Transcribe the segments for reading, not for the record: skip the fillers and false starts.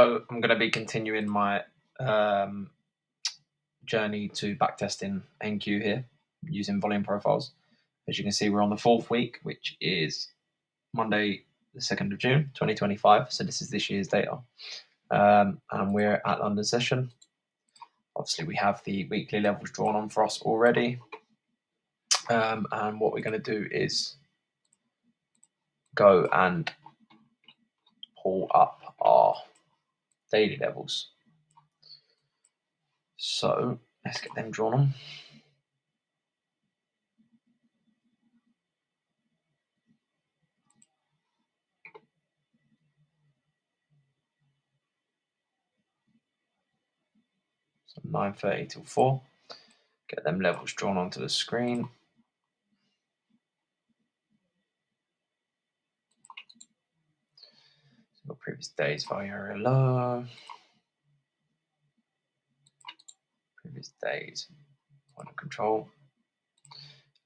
So I'm going to be continuing my journey to backtesting NQ here using volume profiles. As you can see, we're on the 4th week, which is Monday, the 2nd of June, 2025. So this is this year's data. And we're at London session. Obviously, we have the weekly levels drawn on for us already. And what we're going to do is go and pull up our daily levels. So let's get them drawn on. So 9:30 till 4. Get them levels drawn onto the screen. So previous days value area low. Previous days point of control.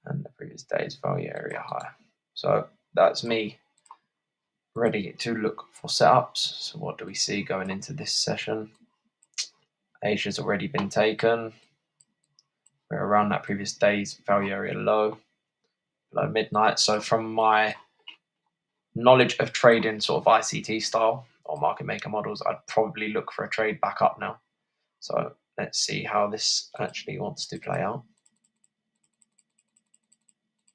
And the previous days value area high. So that's me ready to look for setups. So what do we see going into this session? Asia's already been taken. We're around that previous day's value area low, below midnight. So from my knowledge of trading sort of ICT style or market maker models, I'd probably look for a trade back up now. So let's see how this actually wants to play out.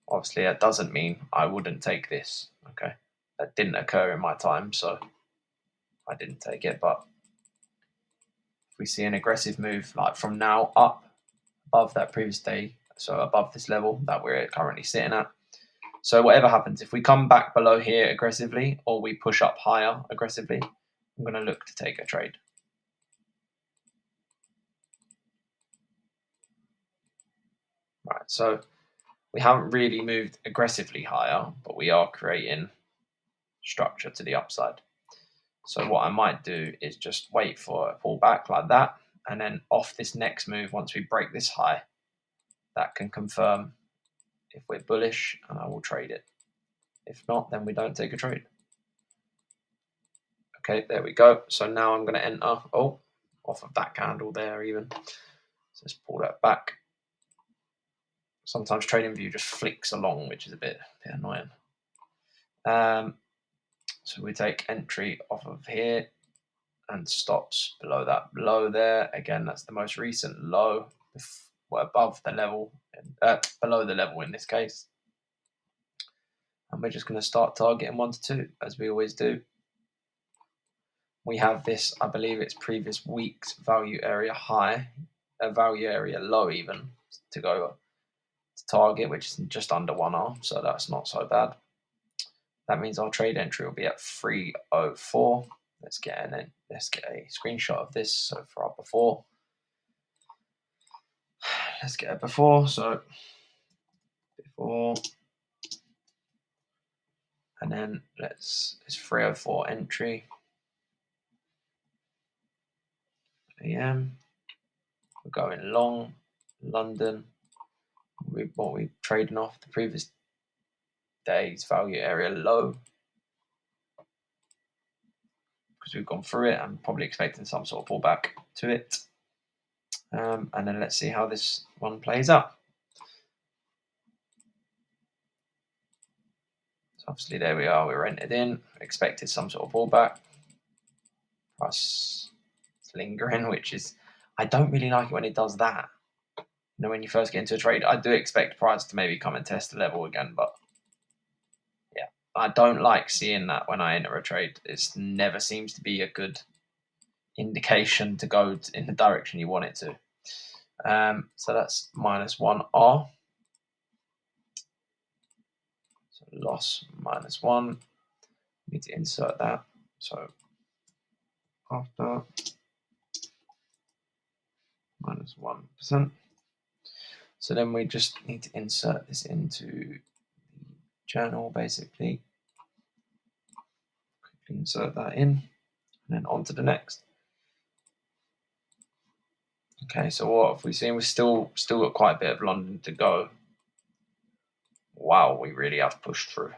Obviously, that doesn't mean I wouldn't take this. Okay, that didn't occur in my time, so I didn't take it. But if we see an aggressive move like from now up above that previous day, so above this level that we're currently sitting at, so whatever happens, if we come back below here aggressively or we push up higher aggressively, I'm going to look to take a trade. Right, so we haven't really moved aggressively higher, but we are creating structure to the upside. So what I might do is just wait for a pullback like that, and then off this next move, once we break this high, that can confirm if we're bullish, and I will trade it. If not, then we don't take a trade. Okay, there we go. So now I'm going to enter, off of that candle there even. So let's pull that back. Sometimes TradingView just flicks along, which is a bit annoying. So we take entry off of here and stops below that low there. Again, that's the most recent low. We're above the level, below the level in this case. And we're just going to start targeting 1 to 2, as we always do. We have this, I believe it's previous week's value area high, a value area low even, to go to target, which is just under 1R, so that's not so bad. That means our trade entry will be at 304. Let's get a screenshot of this. So for our before, let's get a before. So before, and then it's 304 entry. AM. We're going long, London. What we trading off the previous day's value area low, because we've gone through it. I'm probably expecting some sort of pullback to it. And then let's see how this one plays out. So obviously there we are, we're entered in, expected some sort of pullback. Price lingering, which is, I don't really like it when it does that. You know, when you first get into a trade, I do expect price to maybe come and test the level again, but yeah, I don't like seeing that when I enter a trade. It never seems to be a good indication to go in the direction you want it to. So that's -1R. So loss -1. Need to insert that. So after -1%. So then we just need to insert this into the journal, basically. Quickly insert that in, and then on to the next. Okay, so what have we seen? We've still got quite a bit of London to go. Wow, we really have pushed through.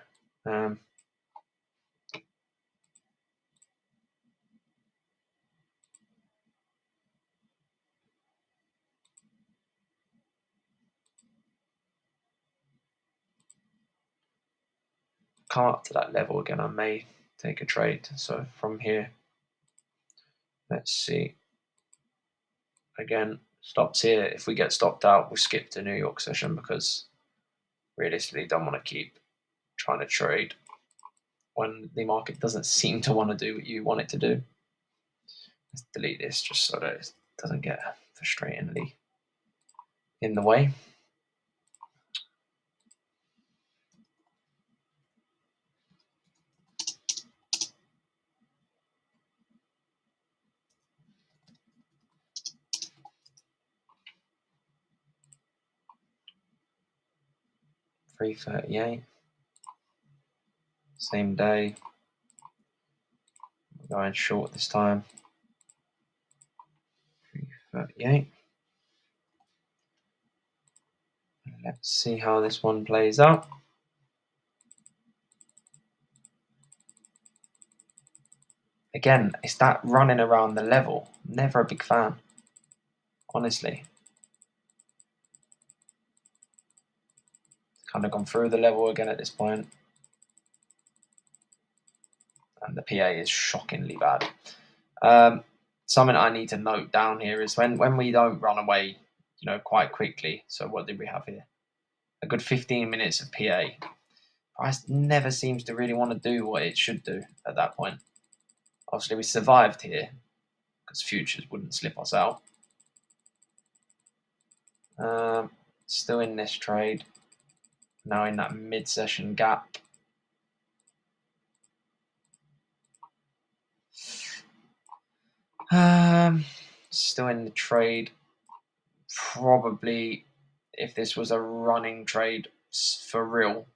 come up to that level again, I may take a trade. So from here, let's see. Again, stops here. If we get stopped out, we'll skip the New York session because realistically don't want to keep trying to trade when the market doesn't seem to want to do what you want it to do. Let's delete this just so that it doesn't get frustratingly in the way. $338. Same day. We're going short this time. $338. Let's see how this one plays out. Again, it's that running around the level. Never a big fan, honestly. Kind of gone through the level again at this point. And the PA is shockingly bad. Something I need to note down here is when we don't run away, quite quickly. So what did we have here? A good 15 minutes of PA. Price never seems to really want to do what it should do at that point. Obviously, we survived here because futures wouldn't slip us out. Still in this trade. Now in that mid-session gap. Still in the trade. Probably, if this was a running trade for real,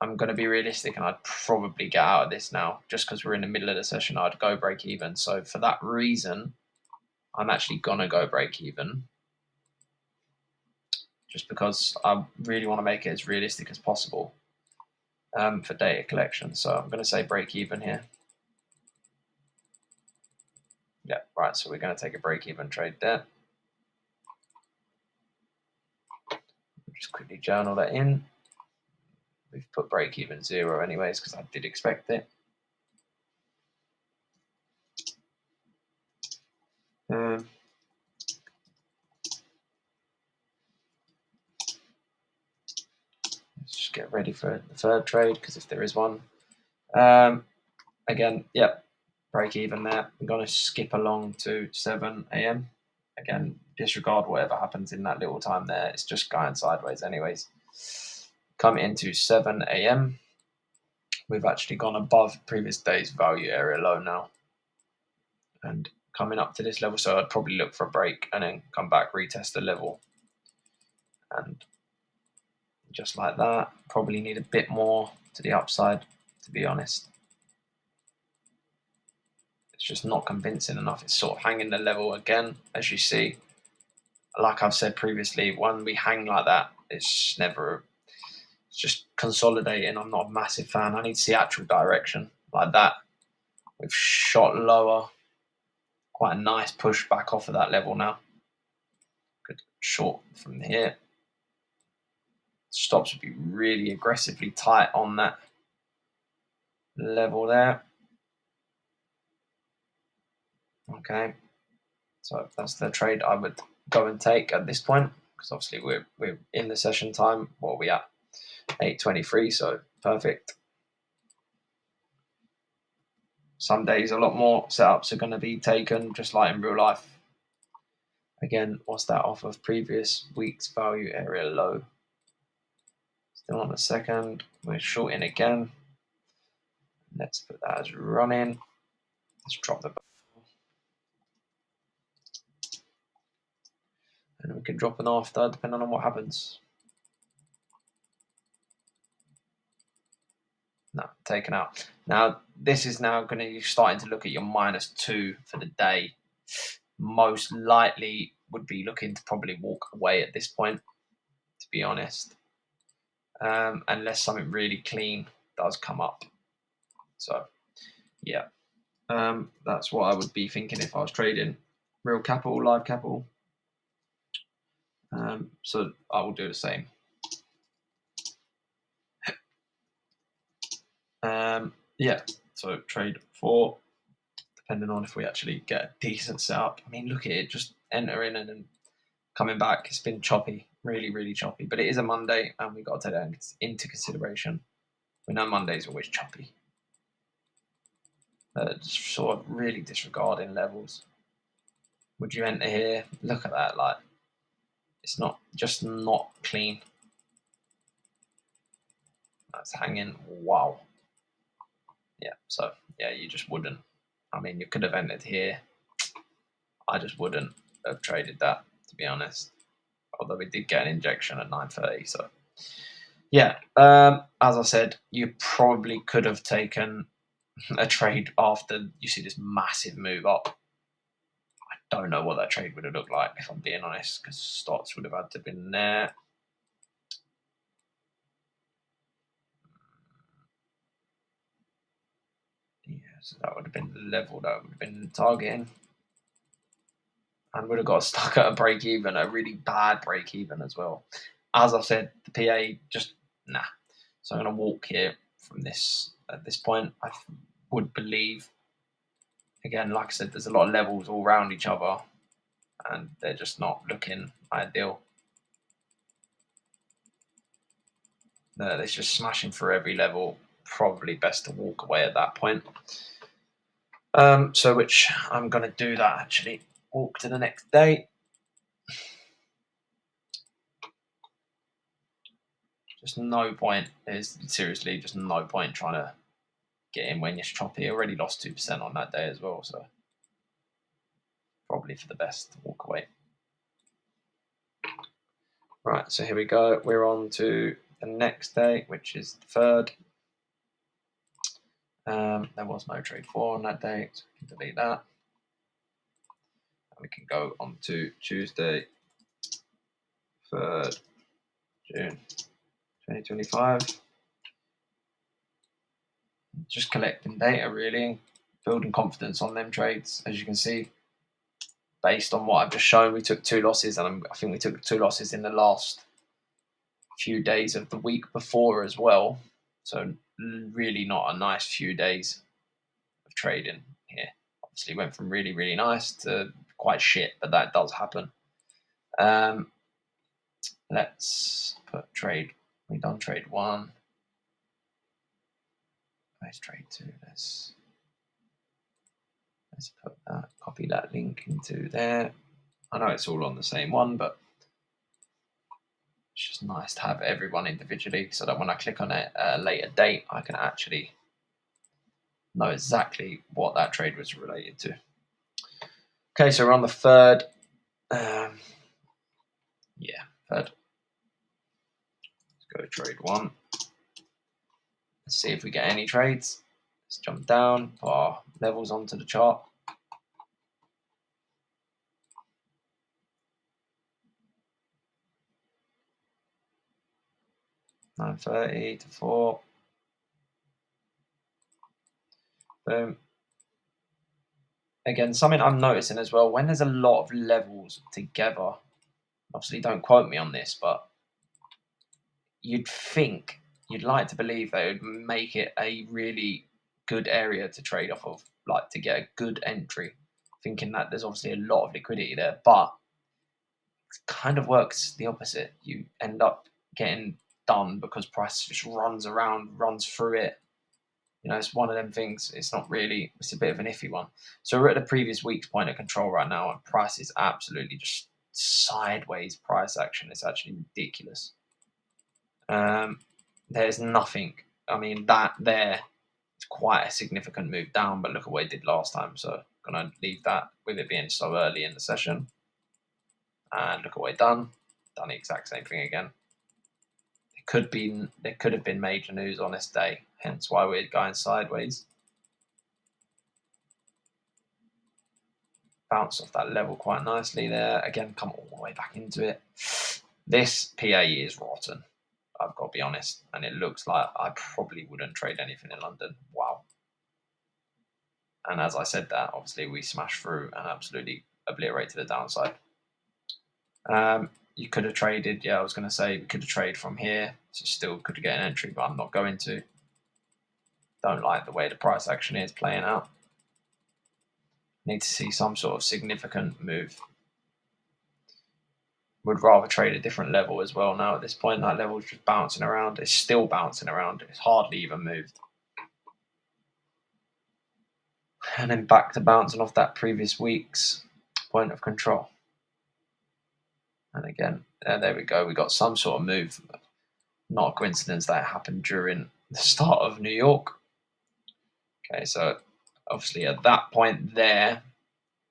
I'm going to be realistic and I'd probably get out of this now. Just because we're in the middle of the session, I'd go break even. So for that reason, I'm actually going to go break even. Just because I really want to make it as realistic as possible for data collection. So I'm going to say break even here. Yeah, right. So we're going to take a break even trade there. Just quickly journal that in. We've put break even 0 anyways because I did expect it. Let's just get ready for the third trade because if there is one. Again, yep, break even there. I'm going to skip along to 7 a.m. Again, disregard whatever happens in that little time there. It's just going sideways anyways. Come into 7 a.m. We've actually gone above previous day's value area low now. And coming up to this level, so I'd probably look for a break and then come back, retest the level. And just like that, probably need a bit more to the upside, to be honest. It's just not convincing enough. It's sort of hanging the level again, as you see. Like I've said previously, when we hang like that, it's just consolidating. I'm not a massive fan. I need to see actual direction like that. We've shot lower. Quite a nice push back off of that level now. Good short from here. Stops would be really aggressively tight on that level there. Okay, so that's the trade I would go and take at this point because obviously we're in the session time. What are we at? 8:23, so perfect. Some days a lot more setups are going to be taken, just like in real life. Again, what's that off of previous week's value area low? Still on the second. We're shorting again. Let's put that as running. Let's drop the and we can drop an after depending on what happens. No, taken out. Now this is now going to be starting to look at your -2 for the day. Most likely would be looking to probably walk away at this point, to be honest, unless something really clean does come up. So yeah, that's what I would be thinking if I was trading real capital, live capital. So I will do the same. Yeah, so trade 4, depending on if we actually get a decent setup. I mean, look at it, just enter in and then coming back. It's been choppy, really, really choppy. But it is a Monday, and we've got to take that into consideration. We know Monday's always choppy. Just sort of really disregarding levels. Would you enter here? Look at that, like it's not clean. That's hanging. Wow. Yeah. So yeah, you just wouldn't. I mean, you could have entered here. I just wouldn't have traded that, to be honest. Although we did get an injection at 9:30, so yeah. As I said, you probably could have taken a trade after you see this massive move up. I don't know what that trade would have looked like, if I'm being honest, because Stotts would have had to have been there. Yeah, so that would have been the level that would have been targeting. And would have got stuck at a break even, a really bad break even as well. As I said, the PA just nah. So I'm going to walk here from this at this point. I would believe, again, like I said, there's a lot of levels all around each other, and they're just not looking ideal. It's just smashing through every level. Probably best to walk away at that point. So which I'm going to do that actually. Walk to the next day. Just no point. There's seriously just no point trying to get in when you're choppy. Already lost 2% on that day as well, so probably for the best to walk away. Right, so here we go. We're on to the next day, which is the 3rd. There was no trade 4 on that day, so we can delete that. And we can go on to Tuesday, 3rd June 2025. Just collecting data, really, building confidence on them trades. As you can see, based on what I've just shown, we took 2 losses, and I think we took 2 losses in the last few days of the week before as well. So really not a nice few days of trading here. Obviously went from really, really nice to quite shit, but that does happen. Let's put trade. We've done trade 1. Let's trade 2. Let's put that, copy that link into there. I know it's all on the same one, but it's just nice to have everyone individually so that when I click on it at a later date, I can actually know exactly what that trade was related to. Okay, so we're on the 3rd. Yeah, 3rd. Let's go trade 1. Let's see if we get any trades. Let's jump down, put our levels onto the chart. $9.30 to 4. Boom. Again, something I'm noticing as well, when there's a lot of levels together, obviously don't quote me on this, but you'd like to believe they would make it a really good area to trade off of, like to get a good entry, thinking that there's obviously a lot of liquidity there, but it kind of works the opposite. You end up getting done because price just runs around, runs through it. You know, it's one of them things. It's not really. It's a bit of an iffy one. So we're at the previous week's point of control right now, and price is absolutely just sideways price action. It's actually ridiculous. There's nothing. I mean, that there is quite a significant move down, but look at what it did last time. So I'm gonna leave that with it being so early in the session. And look at what it done. Done the exact same thing again. There could have been major news on this day, hence why we're going sideways. Bounce off that level quite nicely there. Again, come all the way back into it. This PA is rotten, I've got to be honest. And it looks like I probably wouldn't trade anything in London. Wow. And as I said that, obviously we smashed through and absolutely obliterated the downside. You could have traded, yeah, I was going to say we could have traded from here. So still could get an entry, but I'm not going to. Don't like the way the price action is playing out. Need to see some sort of significant move. Would rather trade a different level as well now at this point. That level's just bouncing around. It's still bouncing around. It's hardly even moved. And then back to bouncing off that previous week's point of control. And again, there we go. We got some sort of move. Not a coincidence that happened during the start of New York. Okay, so obviously at that point there,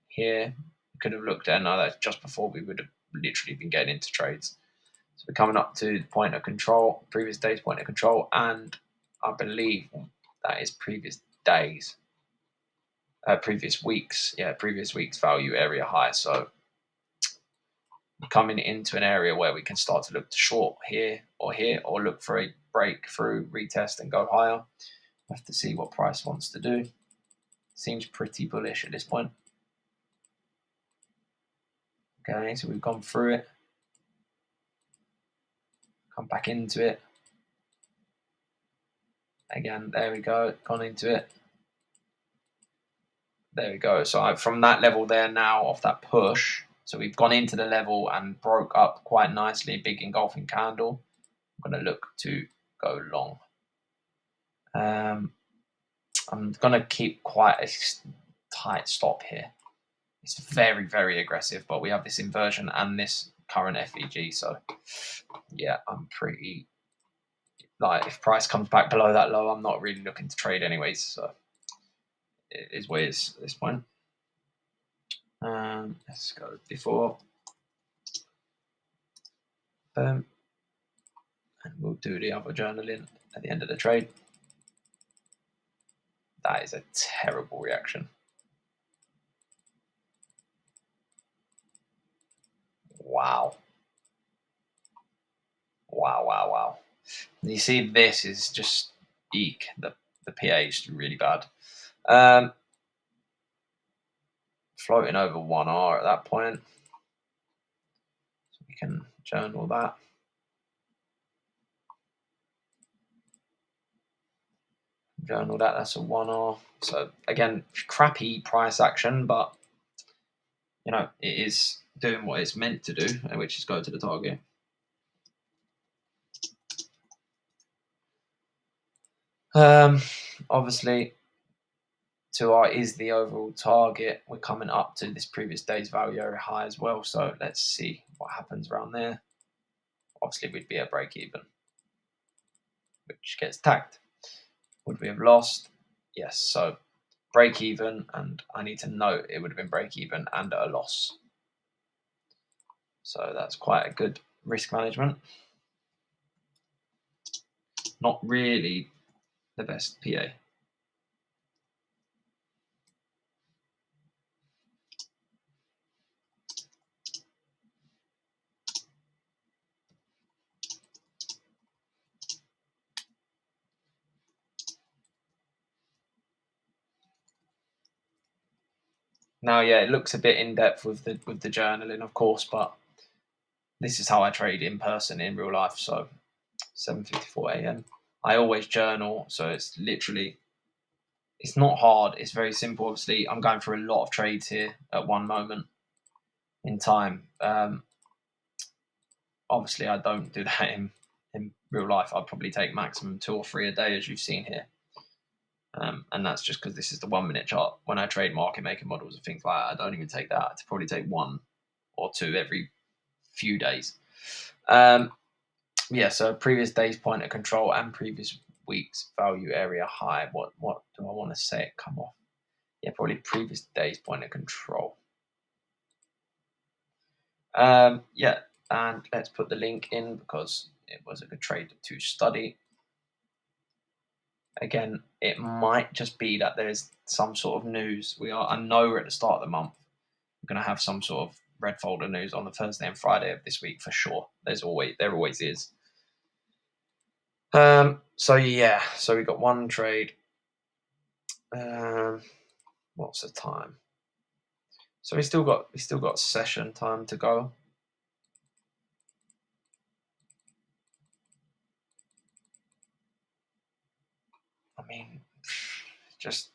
here, we could have looked at, no, that's just before we would have literally been getting into trades. So we're coming up to the point of control, previous day's point of control, and I believe that is previous days, previous weeks, previous week's value area high. So we're coming into an area where we can start to look to short here, or look for a breakthrough, retest, and go higher. We have to see what price wants to do. Seems pretty bullish at this point. Okay, so we've gone through it, come back into it. Again, there we go, gone into it. There we go. So from that level there now, off that push, so we've gone into the level and broke up quite nicely, big engulfing candle. I'm going to look to go long. I'm going to keep quite a tight stop here. It's very, very aggressive, but we have this inversion and this current FEG. So, yeah, I'm pretty, like, if price comes back below that low, I'm not really looking to trade anyways. So, it is what it is at this point. Let's go before. Boom. And we'll do the other journaling at the end of the trade. That is a terrible reaction. Wow. Wow, wow, wow. You see, this is just eek. The PA is really bad. Floating over 1R at that point. So we can journal that. Journal that, that's a 1R. So again, crappy price action, but you know, it is doing what it's meant to do, which is go to the target. Obviously, 2R is the overall target. We're coming up to this previous day's value area high as well. So let's see what happens around there. Obviously, we'd be at break even, which gets tagged. Would we have lost? Yes. So break even, and I need to note it would have been break even and a loss. So that's quite a good risk management. Not really the best PA. Now, yeah, it looks a bit in depth with the journaling, of course, but this is how I trade in person in real life. So 7:54 a.m. I always journal, so it's literally, it's not hard. It's very simple. Obviously, I'm going through a lot of trades here at one moment in time. Obviously, I don't do that in real life. I'd probably take maximum 2 or 3 a day, as you've seen here. And that's just because this is the 1 minute chart. When I trade market making models and things like that, I don't even take that. I probably take 1 or 2 every few days. Yeah, so previous day's point of control and previous week's value area high. What do I want to say? Come off. Yeah, probably previous day's point of control. Yeah, and let's put the link in because it was a good trade to study. Again, it might just be that there's some sort of news. I know we're at the start of the month. We're going to have some sort of red folder news on the Thursday and Friday of this week for sure. There always is. So yeah, so we got one trade. What's the time? So we still got session time to go. I mean, just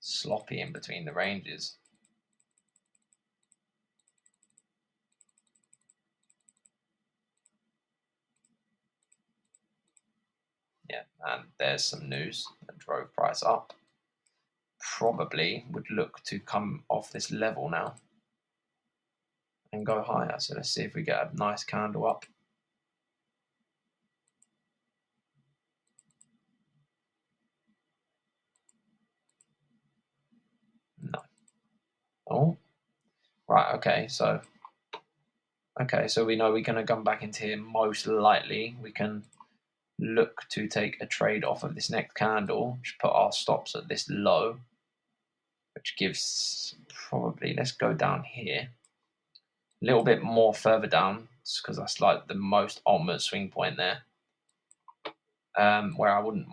sloppy in between the ranges. Yeah, and there's some news that drove price up. Probably would look to come off this level now and go higher. So let's see if we get a nice candle up. No. Oh, right. Okay. So we know we're going to come back into here. Most likely, we can look to take a trade off of this next candle. Just put our stops at this low, which gives probably. Let's go down here a little bit more further down, because that's like the most ultimate swing point there. Where I wouldn't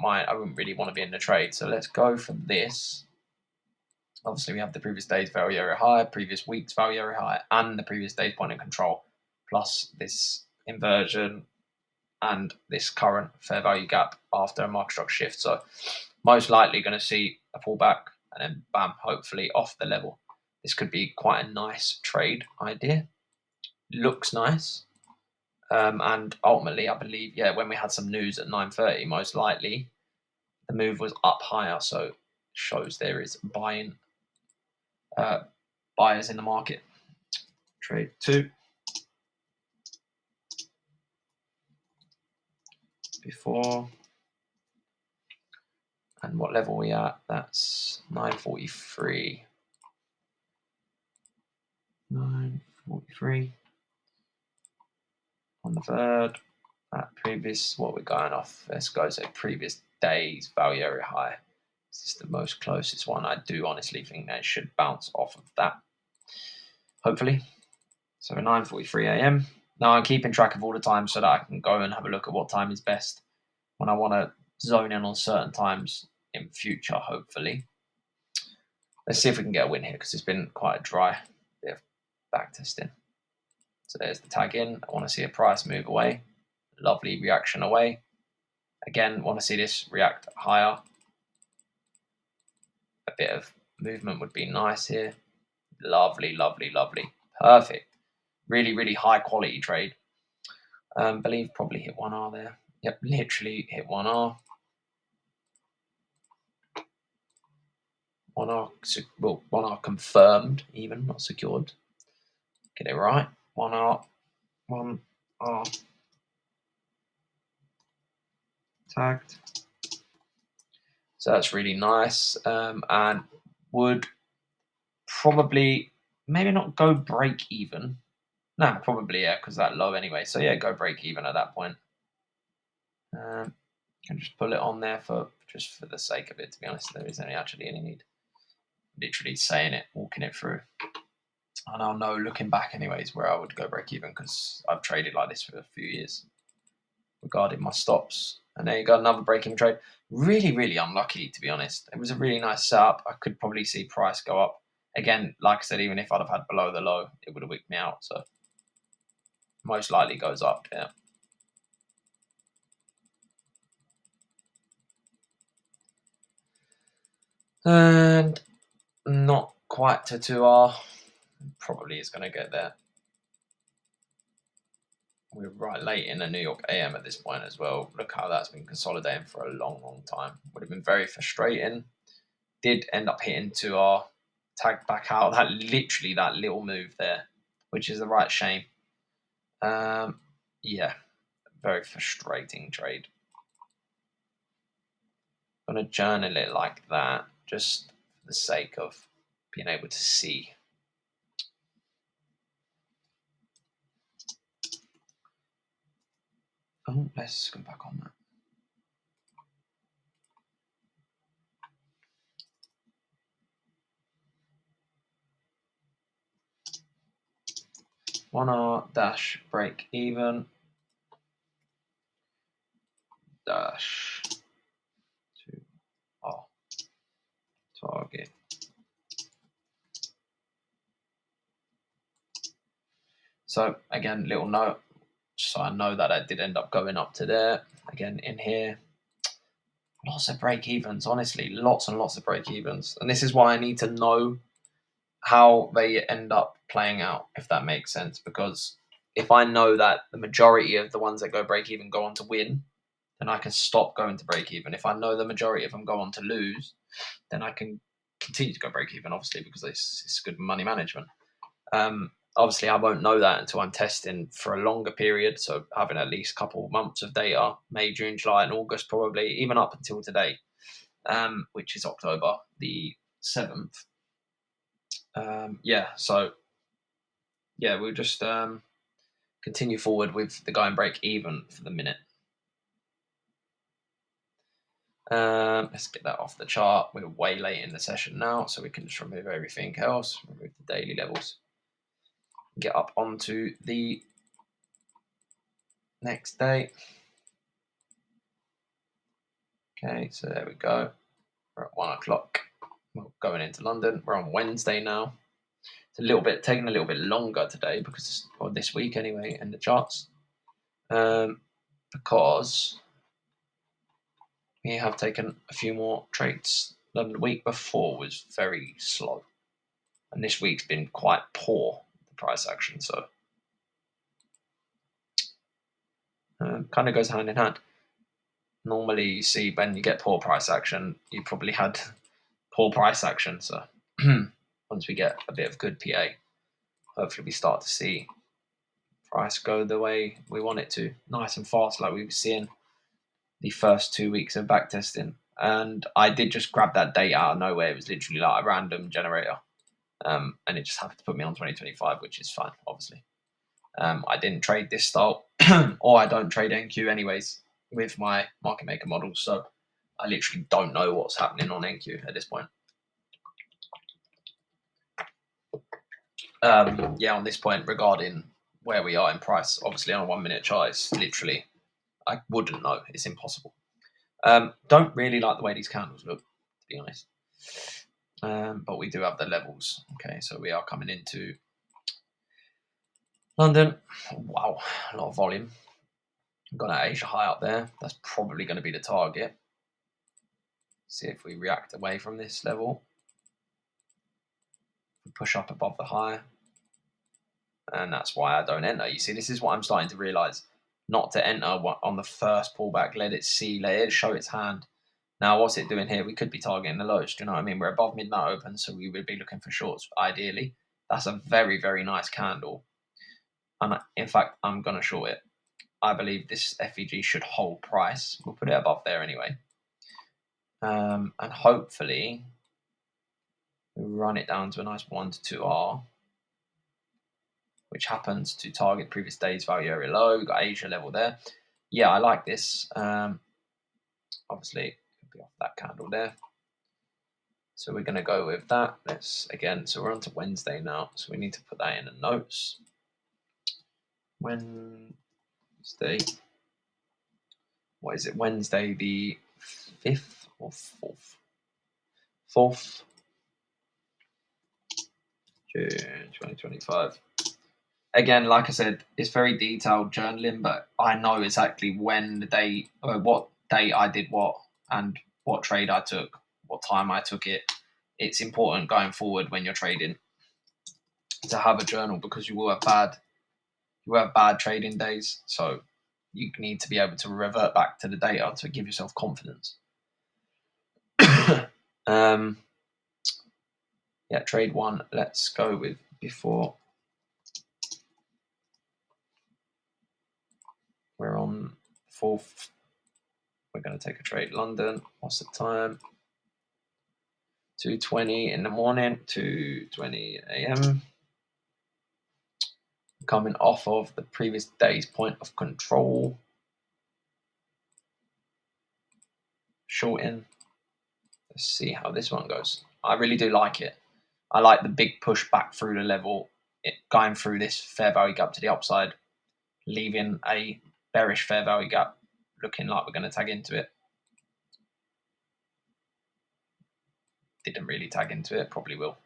really want to be in the trade. So let's go for this. Obviously, we have the previous day's value area high, previous week's value area high, and the previous day's point of control, plus this inversion and this current fair value gap after a market structure shift. So most likely going to see a pullback and then bam, hopefully off the level. This could be quite a nice trade idea. Looks nice. And ultimately, I believe, when we had some news at 9:30, most likely the move was up higher. So it shows there is buyers in the market. Trade 2. Before. And what level are we at? That's 943. 943 on the 3rd. At previous, what we're going off, let's go to previous day's value area high. This is the most closest one. I do honestly think they should bounce off of that. Hopefully. So 9:43 a.m. Now I'm keeping track of all the times so that I can go and have a look at what time is best when I want to zone in on certain times in future, hopefully. Let's see if we can get a win here, because it's been quite a dry bit of back testing. So there's the tag in. I want to see a price move away. Lovely reaction away. Again, want to see this react higher. A bit of movement would be nice here. Lovely, lovely, lovely. Perfect. Really, really high quality trade. Believe probably hit 1R there. Yep, literally hit 1R. 1R, well, 1R confirmed, even, not secured. Get it right. 1R, 1R. Tagged. So that's really nice. And would probably maybe not go break even. No, probably, yeah, because that low anyway. So yeah, go break even at that point. Can just pull it on there for the sake of it, to be honest. There isn't actually any need. Literally saying it, walking it through. And I'll know looking back anyways where I would go break even, because I've traded like this for a few years regarding my stops. And there you go, another breaking trade. Really, really unlucky, to be honest. It was a really nice setup. I could probably see price go up. Again, like I said, even if I'd have had below the low, it would have wicked me out. So most likely goes up, yeah. And not quite to 2R. Probably is going to get there. We're right late in the New York AM at this point as well. Look how that's been consolidating for a long, long time. Would have been very frustrating. Did end up hitting 2R, tagged back out. That literally that little move there, which is the right shame. Yeah, very frustrating trade. I'm gonna journal it like that, just for the sake of being able to see. Oh, let's go back on that. One R dash break even dash 2R target. So again, little note, so I know that I did end up going up to there. Again, in here, Lots of break evens, honestly, lots and lots of break evens. And this is why I need to know how they end up playing out, if that makes sense. Because if I know that the majority of the ones that go break even go on to win, then I can stop going to break even. If I know the majority of them go on to lose, then I can continue to go break even, obviously, because it's good money management. Obviously, I won't know that until I'm testing for a longer period. So having at least a couple of months of data, May, June, July, and August, probably even up until today, which is October the 7th. So we'll just continue forward with the going break even for the minute. Let's get that off the chart. We're way late in the session now, so we can just remove everything else, remove the daily levels, get up onto the next day. Okay, so there we go. We're at 1 o'clock. We're going into London. We're on Wednesday now. It's taking a little bit longer today or this week anyway, in the charts, because we have taken a few more trades. The week before was very slow, and this week's been quite poor, the price action. So kind of goes hand in hand. Normally, you see when you get poor price action, you probably had poor price action. So once we get a bit of good PA, hopefully we start to see price go the way we want it to, nice and fast, like we were seeing the first 2 weeks of backtesting. And I did just grab that date out of nowhere. It was literally like a random generator, and it just happened to put me on 2025, which is fine, obviously. I didn't trade this style, or I don't trade NQ anyways with my market maker models, so I literally don't know what's happening on NQ at this point. On this point regarding where we are in price, obviously on a 1 minute chart, it's literally, I wouldn't know. It's impossible. Don't really like the way these candles look, to be honest. But we do have the levels. Okay, so we are coming into London. Wow, a lot of volume. Got an Asia high up there. That's probably going to be the target. See if we react away from this level. We push up above the high. And that's why I don't enter. You see, this is what I'm starting to realize. Not to enter on the first pullback. Let it show its hand. Now, what's it doing here? We could be targeting the lows. Do you know what I mean? We're above midnight open, so we would be looking for shorts, ideally. That's a very, very nice candle. And in fact, I'm going to short it. I believe this FEG should hold price. We'll put it above there anyway. And hopefully, we run it down to a nice 1 to 2R, which happens to target previous day's value area low. We've got Asia level there. Yeah, I like this. Obviously, it could be off that candle there. So we're going to go with that. So we're on to Wednesday now. So we need to put that in the notes. Wednesday. What is it? Wednesday the 5th or 4th? 4th June 2025. Again, like I said, it's very detailed journaling, but I know exactly when the day, what day I did what, and what trade I took, what time I took it. It's important going forward when you're trading to have a journal, because you will have bad trading days. So you need to be able to revert back to the data to give yourself confidence. Trade one. Let's go with before. We're on 4th. We're going to take a trade London. What's the time? 2:20 in the morning, 2:20 a.m. Coming off of the previous day's point of control. Shorting. Let's see how this one goes. I really do like it. I like the big push back through the level, going through this fair value gap to the upside, leaving a bearish fair value gap, looking like we're going to tag into it. Didn't really tag into it, probably will.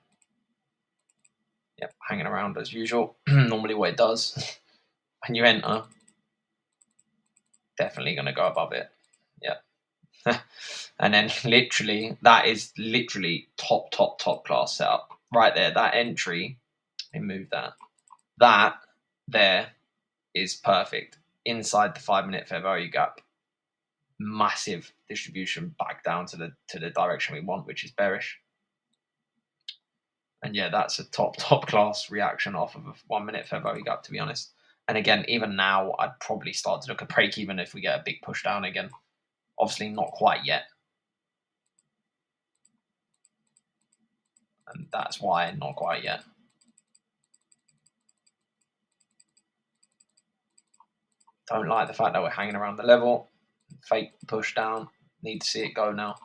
Yep, hanging around as usual. Normally what it does when you enter, definitely going to go above it. Yeah. And then literally, that is literally top class setup right there. That entry, let me move that. That there is perfect inside the 5-minute fair value gap. Massive distribution back down to the direction we want, which is bearish. And yeah, that's a top class reaction off of a 1-minute fair value gap, to be honest. And again, even now, I'd probably start to look at break even if we get a big push down again. Obviously, not quite yet. And that's why not quite yet. Don't like the fact that we're hanging around the level. Fake push down. Need to see it go now.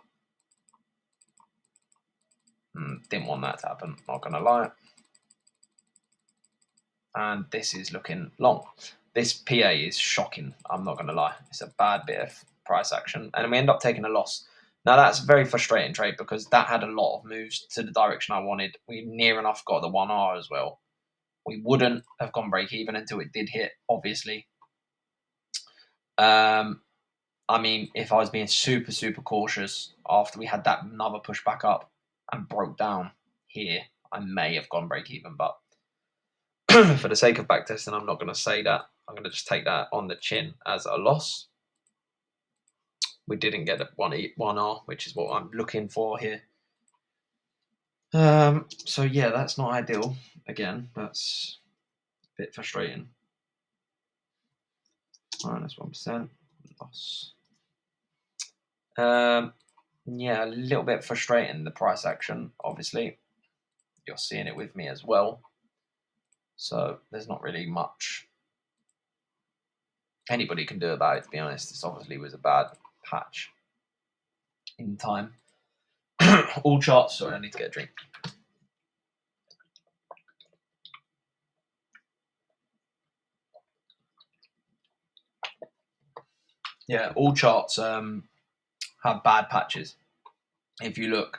Didn't want that to happen, not going to lie. And this is looking long. This PA is shocking, I'm not going to lie. It's a bad bit of price action. And we end up taking a loss. Now, that's a very frustrating trade because that had a lot of moves to the direction I wanted. We near enough got the 1R as well. We wouldn't have gone break even until it did hit, obviously. I mean, if I was being super cautious after we had that another push back up and broke down here, I may have gone break even. But for the sake of backtesting, I'm not going to say that. I'm going to just take that on the chin as a loss. We didn't get a 1R, which is what I'm looking for here. So yeah, that's not ideal. Again, that's a bit frustrating. Minus 1% loss. Yeah, a little bit frustrating, the price action, obviously. You're seeing it with me as well. So there's not really much anybody can do about it, to be honest. This obviously was a bad patch in time. All charts, sorry, I need to get a drink. Yeah, all charts have bad patches. If you look,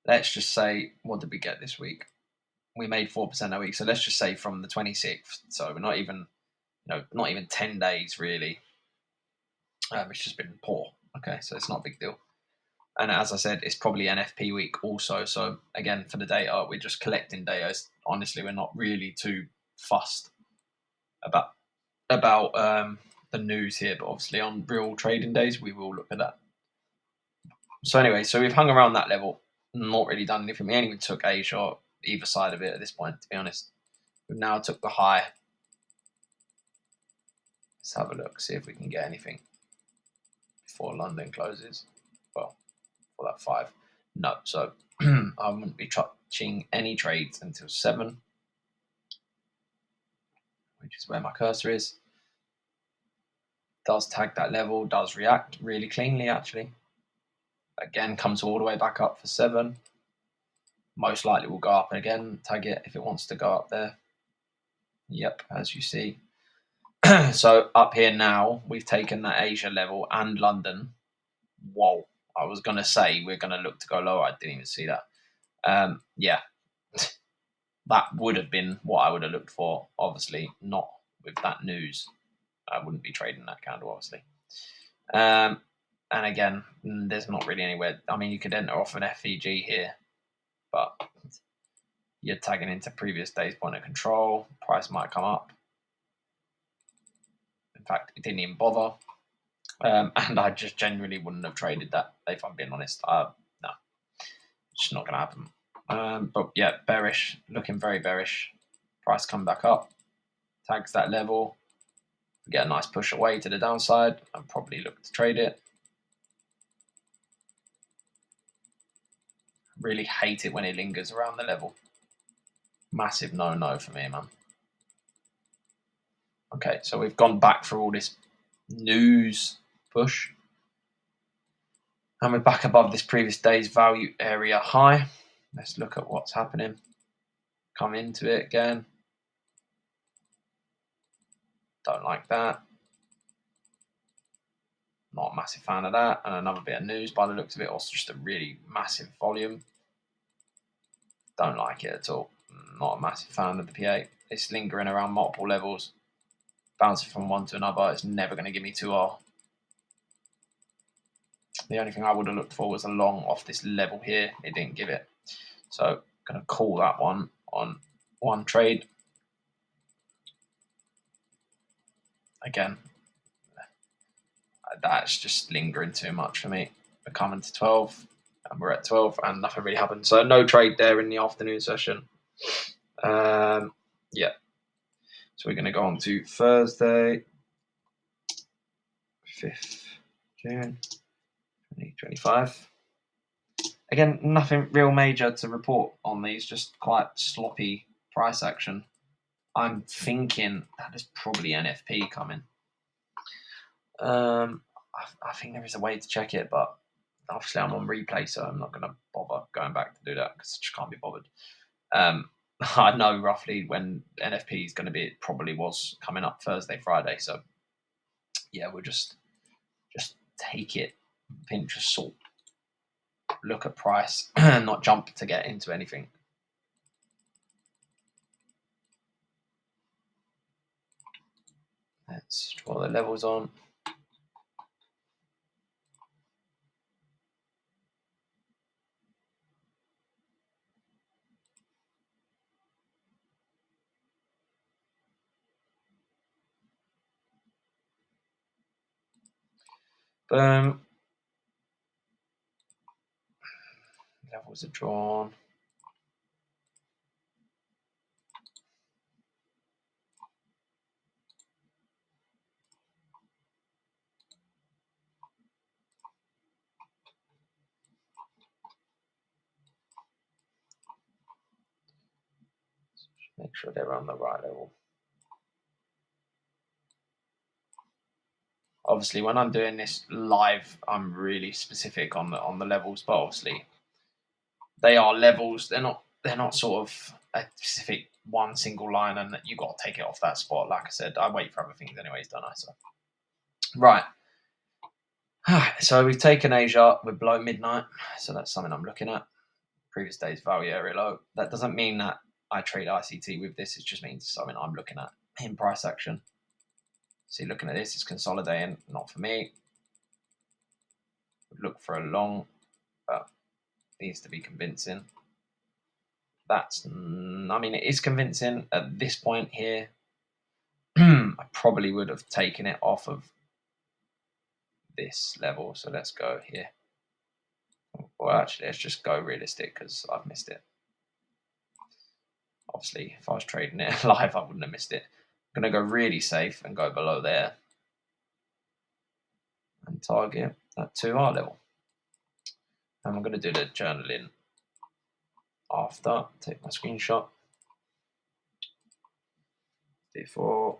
let's just say, what did we get this week? We made 4% a week. So let's just say from the 26th. So we're not even, not even 10 days really. It's just been poor. Okay, so it's not a big deal. And as I said, it's probably NFP week also. So again, for the data, we're just collecting data. Honestly, we're not really too fussed about the news here, but obviously on real trading days, we will look at that. So anyway, so we've hung around that level, not really done anything. We ain't even took a shot either side of it at this point, to be honest. We've now took the high. Let's have a look, see if we can get anything before London closes. Well, for that 5. No, so I wouldn't be touching any trades until 7, which is where my cursor is. Does tag that level, does react really cleanly actually. Again, comes all the way back up for 7. Most likely will go up again, tag it if it wants to go up there. Yep, as you see. So up here now, we've taken that Asia level and London. Whoa, I was going to say we're going to look to go lower. I didn't even see that. Yeah, that would have been what I would have looked for. Obviously, not with that news. I wouldn't be trading that candle, obviously. And again, there's not really anywhere. I mean, you could enter off an FVG here, but you're tagging into previous day's point of control. Price might come up. In fact, it didn't even bother. And I just genuinely wouldn't have traded that, if I'm being honest. No, it's just not going to happen. But yeah, bearish, looking very bearish. Price come back up, tags that level, get a nice push away to the downside, and probably look to trade it. Really hate it when it lingers around the level. Massive no for me, man. Okay, so we've gone back through all this news push. And we're back above this previous day's value area high. Let's look at what's happening. Come into it again. Don't like that. Not a massive fan of that. And another bit of news by the looks of it. Also just a really massive volume. Don't like it at all. Not a massive fan of the PA. It's lingering around multiple levels. Bouncing from one to another. It's never going to give me 2R. The only thing I would have looked for was a long off this level here. It didn't give it. So going to call that one on one trade. Again, that's just lingering too much for me. We're coming to 12 and we're at 12 and nothing really happened. So no trade there in the afternoon session. Yeah. So we're going to go on to Thursday, 5th June 2025. Again, nothing real major to report on these, just quite sloppy price action. I'm thinking that there's probably NFP coming. I think there is a way to check it, but obviously I'm on replay, so I'm not going to bother going back to do that because I just can't be bothered. I know roughly when NFP is going to be. It probably was coming up Thursday, Friday. So yeah, we'll just take it, pinch of salt, look at price, and not jump to get into anything. Let's draw the levels on. Boom. Levels are drawn. Make sure they're on the right level. Obviously, when I'm doing this live, I'm really specific on the levels, but obviously they are levels. They're not sort of a specific one single line, and you got to take it off that spot. Like I said, I wait for other things anyways, don't I? So right. So we've taken Asia. We're below midnight, so that's something I'm looking at. Previous day's value area low. That doesn't mean that I trade ICT with this. It just means something I'm looking at in price action. See, looking at this, it's consolidating. Not for me. Would look for a long, but needs to be convincing. I mean, it is convincing at this point here. I probably would have taken it off of this level. So let's go here. Well, actually, let's just go realistic because I've missed it. Obviously, if I was trading it live, I wouldn't have missed it. I'm going to go really safe and go below there and target that 2R level. And I'm going to do the journaling after. Take my screenshot. D4.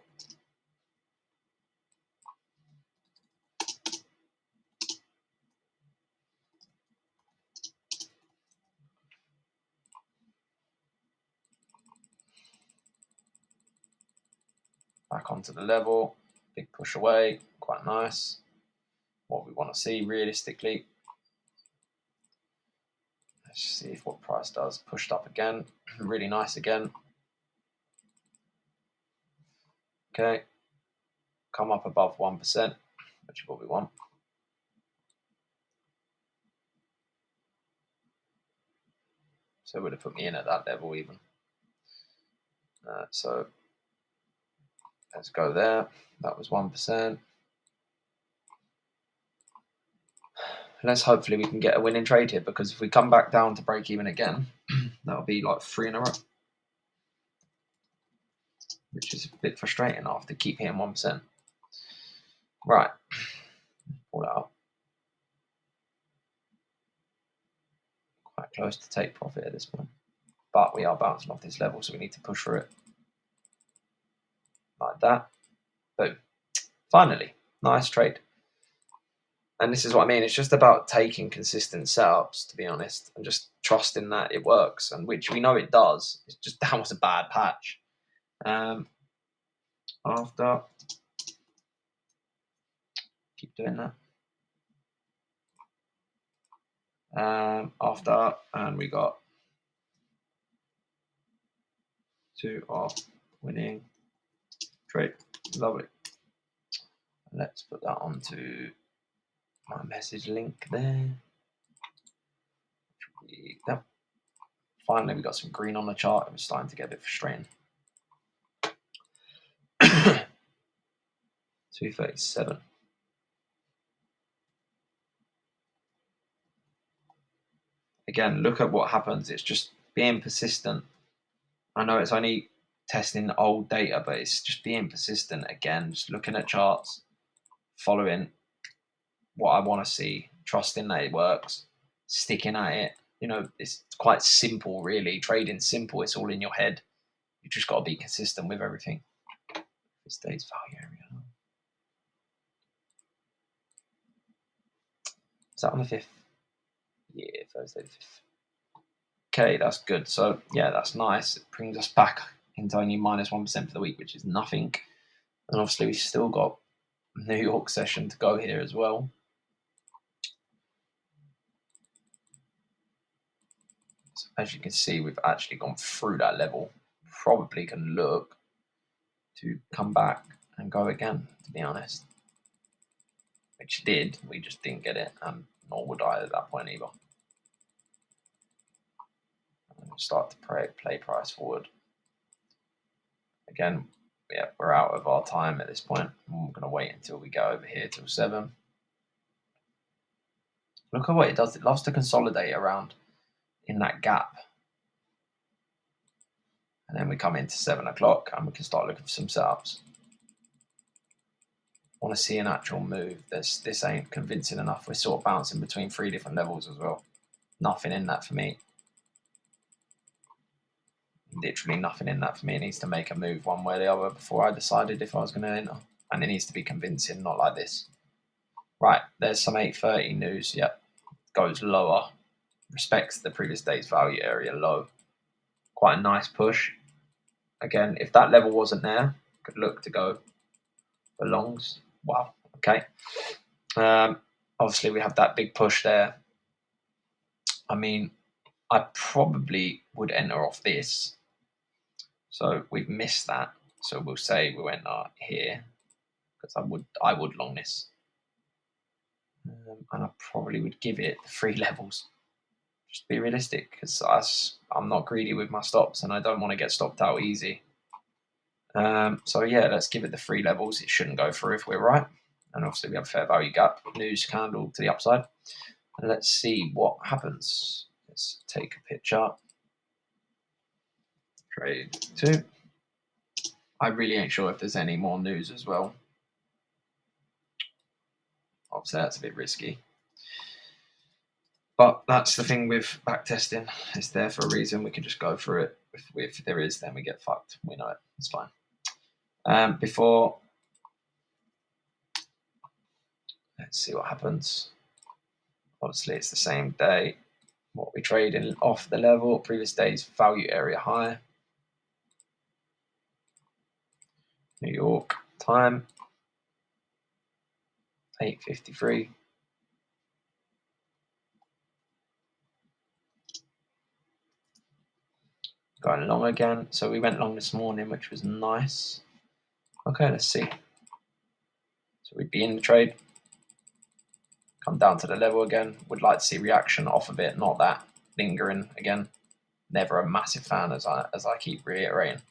Back onto the level. Big push away. Quite nice. What we want to see realistically. Let's see if what price does. Pushed up again. Really nice again. Okay. Come up above 1%, which is what we want. So it would have put me in at that level even. So let's go there. That was 1%. Let's hopefully we can get a winning trade here, because if we come back down to break even again, that'll be like 3 in a row, which is a bit frustrating after keep hitting 1%. Right, pull it up. Quite close to take profit at this point, but we are bouncing off this level, so we need to push for it like that. Boom. Finally, nice trade. And this is what I mean. It's just about taking consistent setups, to be honest, and just trusting that it works, and which we know it does. It's just that was a bad patch. After, keep doing that. After, and we got 2R winning trade. Lovely. Let's put that onto my message link there. Yep. Finally, we got some green on the chart. It was starting to get a bit frustrating. 237. Again, look at what happens. It's just being persistent. I know it's only testing old data, but it's just being persistent. Again, just looking at charts, following what I want to see, trusting that it works, sticking at it. You know, it's quite simple, really. Trading simple. It's all in your head. You just got to be consistent with everything. This day's value area. Is that on the 5th? Yeah, Thursday the 5th. Okay, that's good. So, yeah, that's nice. It brings us back into only minus 1% for the week, which is nothing. And obviously, we've still got New York session to go here as well. So as you can see, we've actually gone through that level. Probably can look to come back and go again, to be honest. Which did, we just didn't get it, and nor would I at that point either. Start to play price forward. Again, yeah, we're out of our time at this point. I'm going to wait until we go over here till 7. Look at what it does. It loves to consolidate around in that gap. And then we come into 7 o'clock and we can start looking for some setups. I want to see an actual move. This ain't convincing enough. We're sort of bouncing between 3 different levels as well. Nothing in that for me. Literally nothing in that for me. It needs to make a move one way or the other before I decided if I was going to enter. And it needs to be convincing, not like this. Right, there's some 8:30 news. Yep, goes lower. Respects the previous day's value area low. Quite a nice push. Again, if that level wasn't there, could look to go for longs. Wow, okay. Obviously, we have that big push there. I mean, I probably would enter off this. So we've missed that. So we'll say we went here because I would long this. And I probably would give it 3 levels. Just be realistic, because I'm not greedy with my stops and I don't want to get stopped out easy. So yeah, let's give it the 3 levels. It shouldn't go through if we're right. And obviously we have a fair value gap, news candle to the upside. And let's see what happens. Let's take a picture. Trade 2. I really ain't sure if there's any more news as well. Obviously that's a bit risky. But that's the thing with backtesting. It's there for a reason. We can just go through it. If there is, then we get fucked. We know it. It's fine. Before, let's see what happens. Obviously, it's the same day. What we trade in off the level, previous day's value area high. New York time, 8:53. Going long again. So we went long this morning, which was nice. Okay, let's see. So we'd be in the trade. Come down to the level again. Would like to see reaction off of it, not that lingering again. Never a massive fan, as I keep reiterating.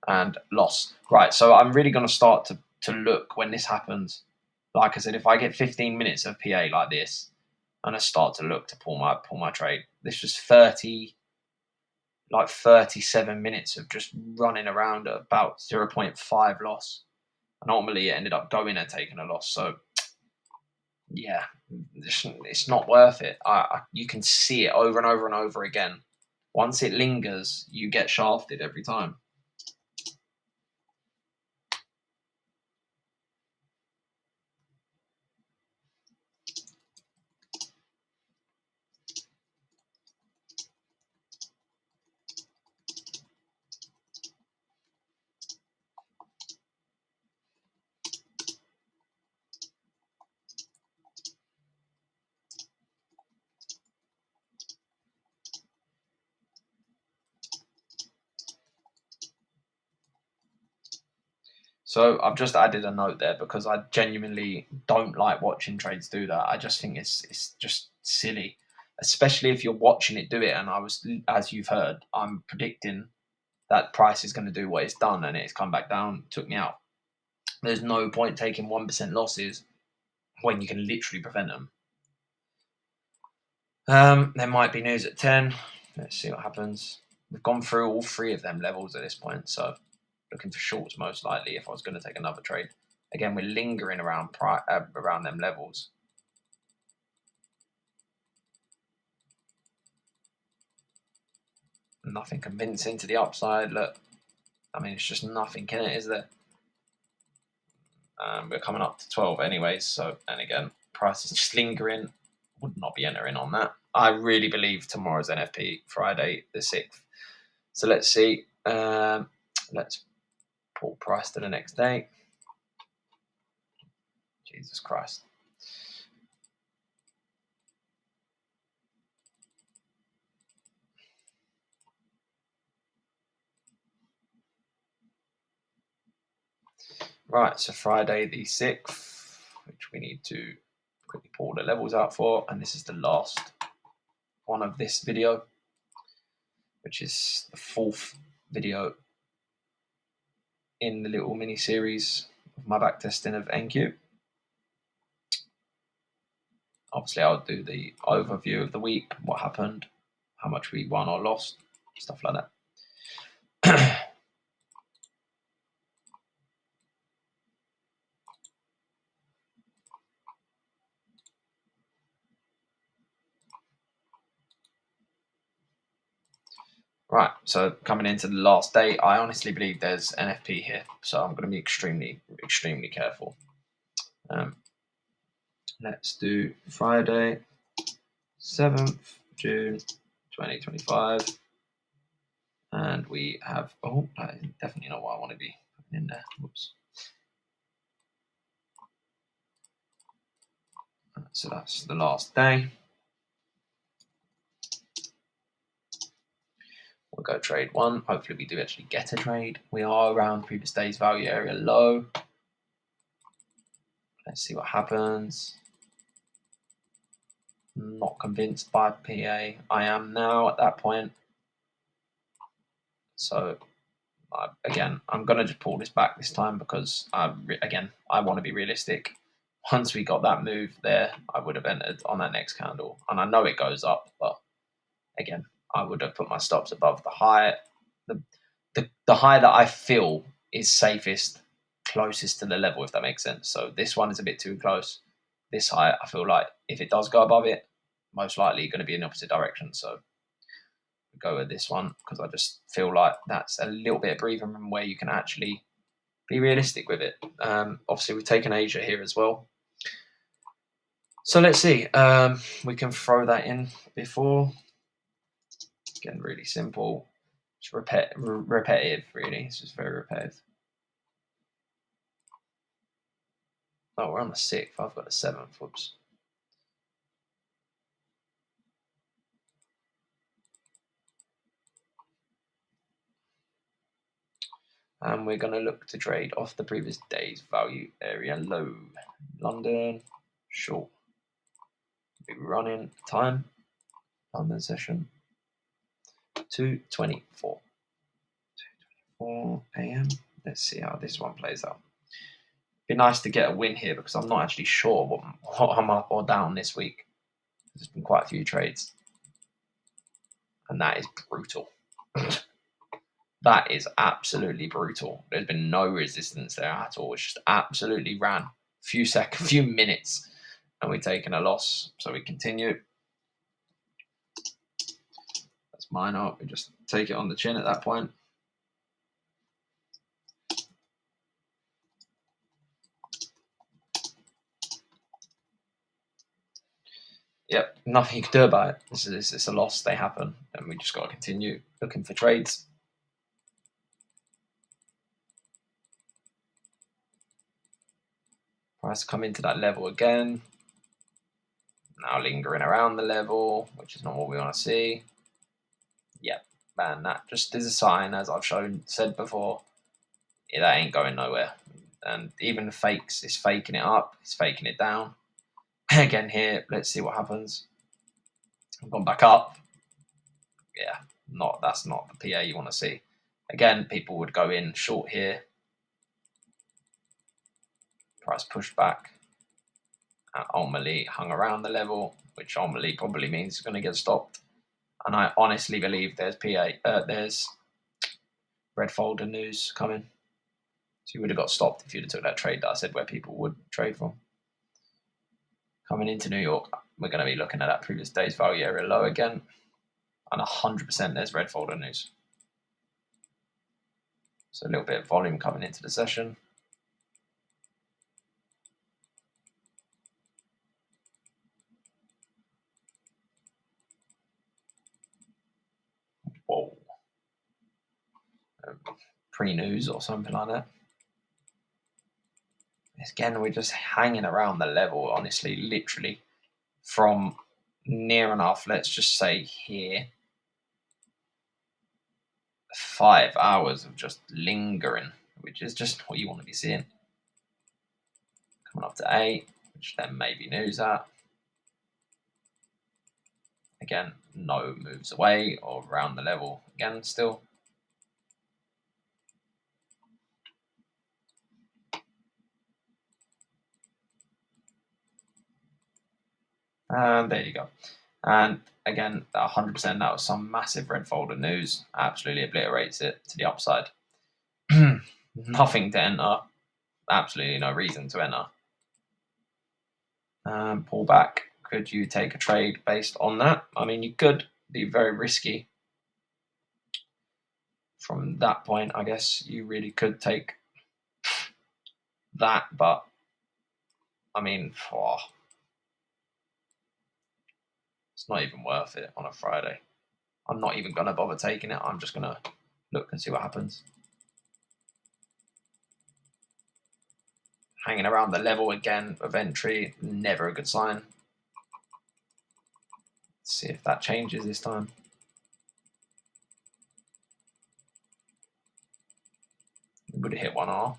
And loss. Right, so I'm really going to start to look when this happens. Like I said, if I get 15 minutes of PA like this, and I start to look to pull my trade. This was 37 minutes of just running around at about 0.5 loss. And ultimately it ended up going and taking a loss. So yeah, it's not worth it. You can see it over and over and over again. Once it lingers, you get shafted every time. So I've just added a note there because I genuinely don't like watching trades do that. I just think it's just silly, especially if you're watching it do it. And as you've heard, I'm predicting that price is going to do what it's done, and it's come back down, took me out. There's no point taking 1% losses when you can literally prevent them. There might be news at 10. Let's see what happens. We've gone through all three of them levels at this point, so looking for shorts most likely if I was going to take another trade. Again, we're lingering around around them levels. Nothing convincing to the upside. Look, I mean, it's just nothing in it, is there? We're coming up to 12 anyways, so, and again, price is just lingering. Would not be entering on that. I really believe tomorrow's NFP, Friday the 6th. So let's see. Let's pull price to the next day. Jesus Christ. Right, so Friday the 6th, which we need to quickly pull the levels out for, and this is the last one of this video, which is the 4th video in the little mini series of my backtesting of NQ. Obviously, I'll do the overview of the week, what happened, how much we won or lost, stuff like that. Right, so coming into the last day, I honestly believe there's NFP here, so I'm going to be extremely, extremely careful. Let's do Friday, 7th June 2025. And we have, oh, that is definitely not what I want to be putting in there. Whoops. So that's the last day. We'll go trade one. Hopefully we do actually get a trade. We are around previous day's value area low. Let's see what happens. Not convinced by PA. I am now at that point. So again, I'm going to just pull this back this time because, again, I want to be realistic. Once we got that move there, I would have entered on that next candle. And I know it goes up, but again, I would have put my stops above the high. The high that I feel is safest, closest to the level, if that makes sense. So this one is a bit too close. This high, I feel like if it does go above it, most likely going to be in the opposite direction. So go with this one because I just feel like that's a little bit of breathing room where you can actually be realistic with it. Obviously, we've taken Asia here as well. So let's see. We can throw that in before. Again, really simple. It's repetitive, really. It's just very repetitive. Oh, we're on the 6th. I've got the 7th. Whoops. And we're going to look to trade off the previous day's value area low. London, short. Be running time. London session. 2:24. 2:24 a.m. Let's see how this one plays out. Be nice to get a win here because I'm not actually sure what I'm up or down this week. There's been quite a few trades. And that is brutal. That is absolutely brutal. There's been no resistance there at all. It's just absolutely ran. Few minutes, and we're taking a loss. So we continue. That's minor. We just take it on the chin at that point. Yep, nothing you can do about it. It's a loss. They happen, and we just got to continue looking for trades. Price come into that level again. Now lingering around the level, which is not what we want to see. Yep, and that just is a sign, as I've said before, that ain't going nowhere. and even the fakes, it's faking it up, it's faking it down. Again here, let's see what happens. I've gone back up. Yeah, that's not the PA you want to see. Again, people would go in short here. Price pushed back. And ultimately hung around the level, which ultimately probably means it's going to get stopped. And I honestly believe there's there's red folder news coming. So you would have got stopped if you'd have took that trade that I said where people would trade from. Coming into New York, we're going to be looking at that previous day's value area low again. And 100% there's red folder news. So a little bit of volume coming into the session. Whoa. Pre-news or something like that. Again, we're just hanging around the level, honestly, literally from near enough, let's just say here, 5 hours of just lingering, which is just what you want to be seeing. Coming up to 8, which then maybe news at. Again, no moves away or around the level again still. And there you go. And again, 100%, that was some massive red folder news. Absolutely obliterates it to the upside. Nothing to enter. Absolutely no reason to enter. Pull back. Could you take a trade based on that? I mean, you could be very risky. From that point, I guess you really could take that, but I mean, it's not even worth it on a Friday. I'm not even going to bother taking it. I'm just going to look and see what happens. Hanging around the level again of entry, never a good sign. Let's see if that changes this time. We would have hit 1R,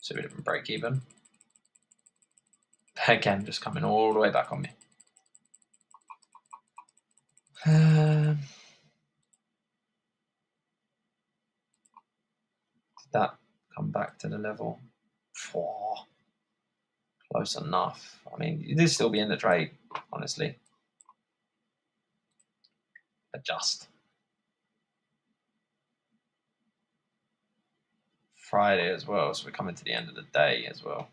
so we'd have been break even. Again, just coming all the way back on me. Did that come back to the level? Close enough. I mean, you did still be in the trade, honestly. Adjust. Friday as well, so we're coming to the end of the day as well.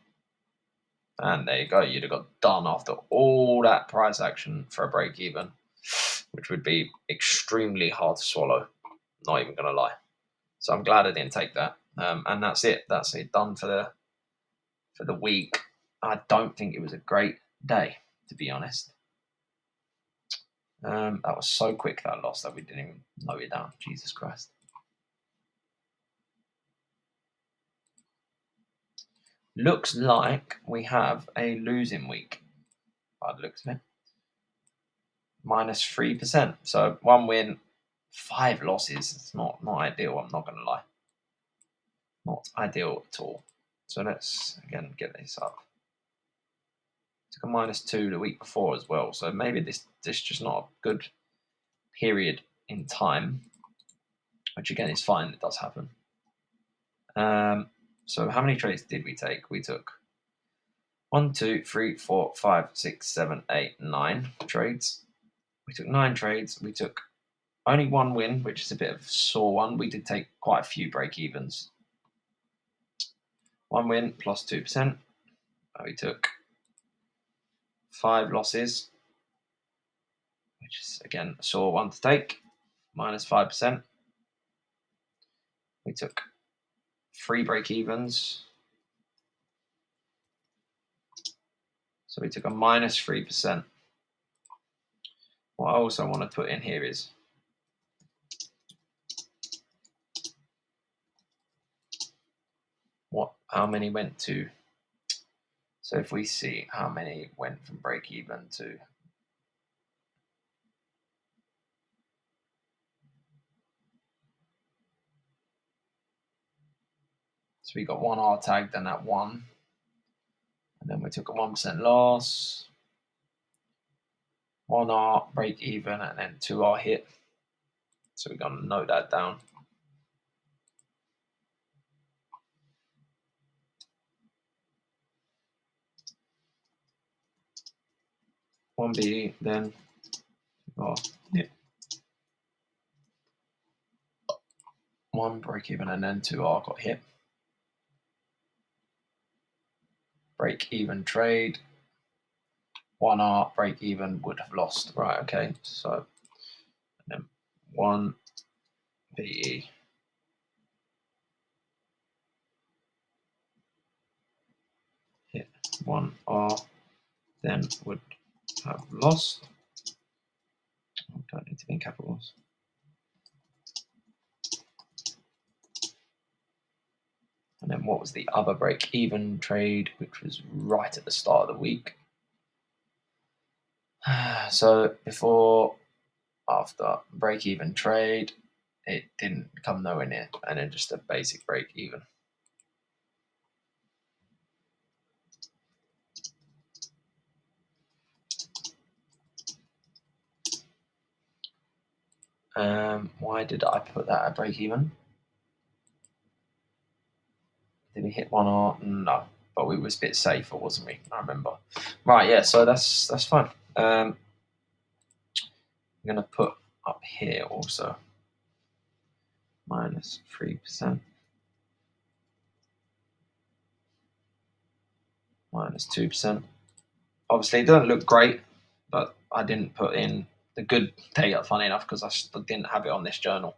And there you go, you'd have got done after all that price action for a break even, which would be extremely hard to swallow, not even gonna lie. So I'm glad I didn't take that. And that's it. That's it done for the week. I don't think it was a great day, to be honest. That was so quick, that loss, that we didn't even note it down. Jesus Christ. Looks like we have a losing week by the looks of it. -3%. So 1 win, 5 losses. It's not ideal, I'm not going to lie. Not ideal at all. So let's, again, get this up. Took a -2 the week before as well. So maybe this just not a good period in time, which again is fine. It does happen. So how many trades did we take? We took 1, 2, 3, 4, 5, 6, 7, 8, 9 trades. We took 9 trades. We took only 1 win, which is a bit of a sore one. We did take quite a few break evens. 1 win plus 2%. We took 5 losses, which is again a sore one to take, -5%. We took 3 break evens. So we took a -3%. What I also want to put in here is how many went to. So if we see how many went from break even to So we got 1R tagged and at 1. And then we took a 1% loss. 1R break even and then 2R hit. So we're going to note that down. One B, then 2R hit. 1 break even and then 2R got hit. Break even trade. 1R break even would have lost. Right, okay. So and then 1 PE. Hit 1R, then would have lost. I don't need to be in capitals. And then what was the other break even trade, which was right at the start of the week? So before, after break even trade, it didn't come nowhere near, and then just a basic break even. Why did I put that at break even? Did we hit 1R? No, but we was a bit safer, wasn't we? I remember. Right, yeah. So that's fine. I'm gonna put up here also minus 3%, minus 2%. Obviously, it doesn't look great, but I didn't put in the good data. Funny enough, because I didn't have it on this journal.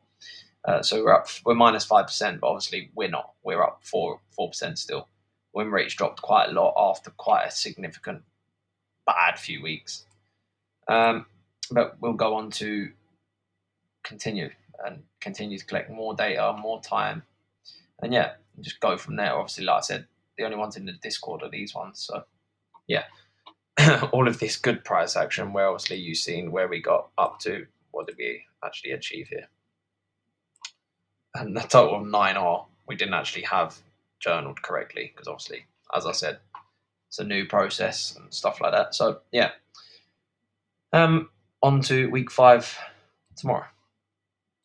So we're minus 5%, but obviously we're not. We're up 4% still. Win rates dropped quite a lot after quite a significant bad few weeks. But we'll go on to continue to collect more data, more time, and yeah, just go from there. Obviously, like I said, the only ones in the Discord are these ones. So yeah, all of this good price action, where obviously you've seen where we got up to, what did we actually achieve here? And the total of 9R we didn't actually have journaled correctly because obviously, as I said, it's a new process and stuff like that. So yeah, on to week 5 tomorrow.